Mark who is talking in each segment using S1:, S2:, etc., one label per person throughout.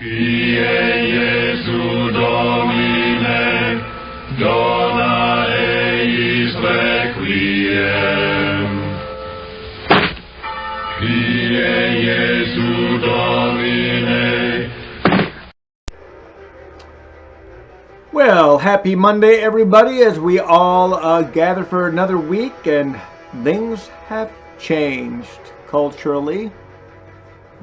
S1: Kyrie Jesu Domine, dona eis requiem. Kyrie Jesu Domine.
S2: Well, happy Monday, everybody, as we all gather for another week, and things have changed culturally.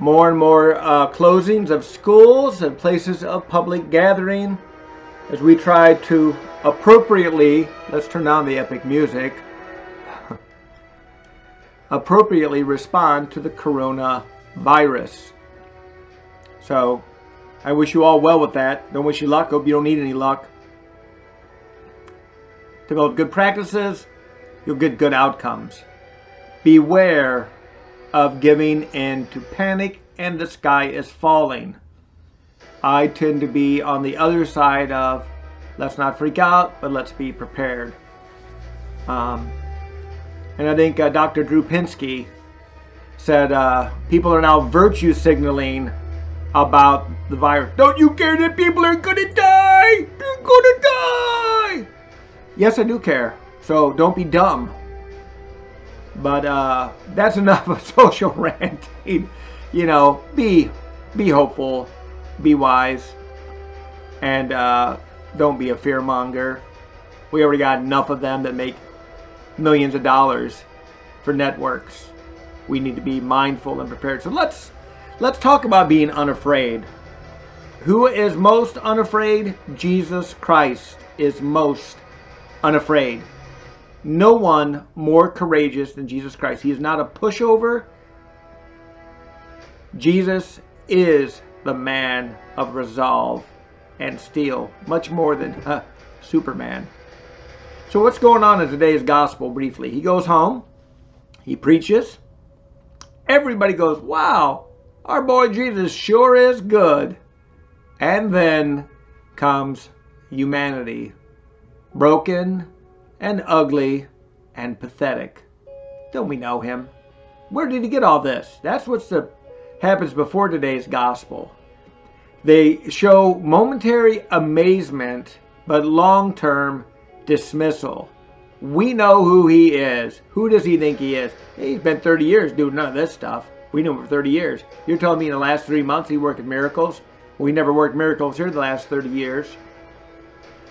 S2: More and more closings of schools and places of public gathering as we try to appropriately, let's turn on the epic music, appropriately respond to the coronavirus. So, I wish you all well with that. Don't wish you luck. Hope you don't need any luck. Develop good practices, you'll get good outcomes. Beware of giving in to panic and the sky is falling. I tend to be on the other side of let's not freak out, but let's be prepared. And I think Dr. Drew Pinsky said people are now virtue signaling about the virus. Don't you care that people are going to die? They're going to die! Yes, I do care. So don't be dumb. But that's enough of social ranting. You know, be hopeful, be wise, and don't be a fearmonger. We already got enough of them that make millions of dollars for networks. We need to be mindful and prepared. So let's talk about being unafraid. Who is most unafraid? Jesus Christ is most unafraid. No one more courageous than Jesus Christ. He is not a pushover. Jesus is the man of resolve and steel, much more than Superman. So what's going on in today's gospel briefly? He goes home, he preaches, everybody goes, wow, our boy Jesus sure is good. And then comes humanity, broken and ugly and pathetic. Don't we know him? Where did he get all this? That's what happens before today's gospel. They show momentary amazement, but long-term dismissal. We know who he is. Who does he think he is? He's been 30 years doing none of this stuff. We knew him for 30 years. You're telling me in the last 3 months he worked miracles? We never worked miracles here the last 30 years.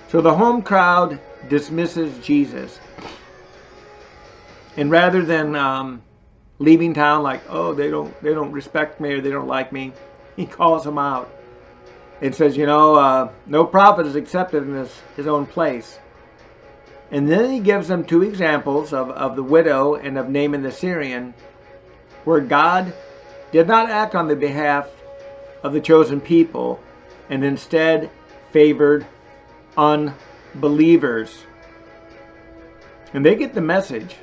S2: So the home crowd dismisses Jesus. And rather than leaving town like, oh, they don't respect me or they don't like me, he calls them out and says, you know, no prophet is accepted in his own place. And then he gives them two examples of the widow and of Naaman the Syrian, where God did not act on the behalf of the chosen people and instead favored unbelievers. And they get the message.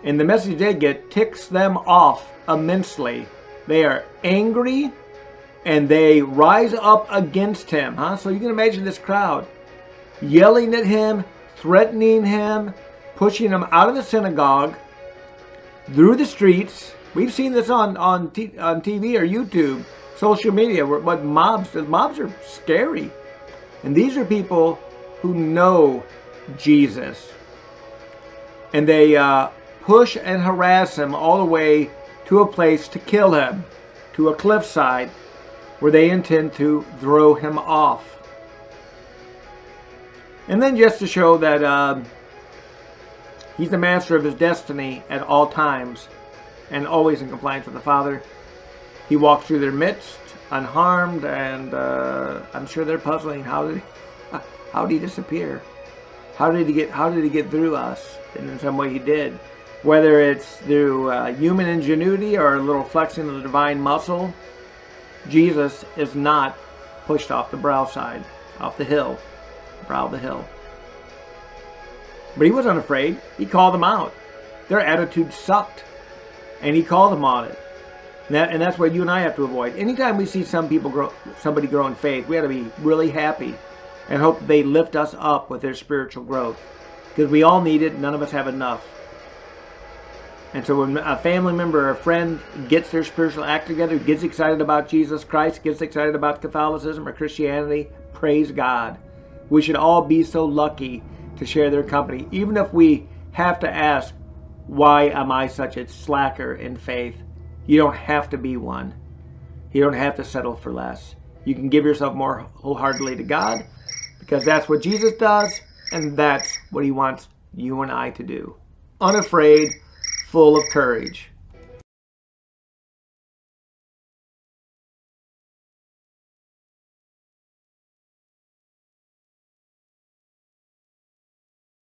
S2: And the message they get ticks them off immensely. They are angry and they rise up against him. So you can imagine this crowd yelling at him, threatening him, pushing him out of the synagogue, through the streets. We've seen this on TV or YouTube, social media, what mobs are scary. And these are people who know Jesus. And they push and harass him all the way to a place to kill him, to a cliffside where they intend to throw him off. And then just to show that he's the master of his destiny at all times and always in compliance with the Father, he walks through their midst unharmed, and I'm sure they're puzzling, how did he disappear? How did he get through us? And in some way he did. Whether it's through human ingenuity or a little flexing of the divine muscle, Jesus is not pushed off the brow side, off the hill, brow of the hill. But he was unafraid. He called them out. Their attitude sucked, and he called them on it. And that's what you and I have to avoid. Anytime we see somebody grow in faith, we have to be really happy and hope they lift us up with their spiritual growth. Because we all need it. None of us have enough. And so when a family member or a friend gets their spiritual act together, gets excited about Jesus Christ, gets excited about Catholicism or Christianity, praise God. We should all be so lucky to share their company, even if we have to ask, why am I such a slacker in faith? You don't have to be one. You don't have to settle for less. You can give yourself more wholeheartedly to God, because that's what Jesus does, and that's what he wants you and I to do. Unafraid, full of courage.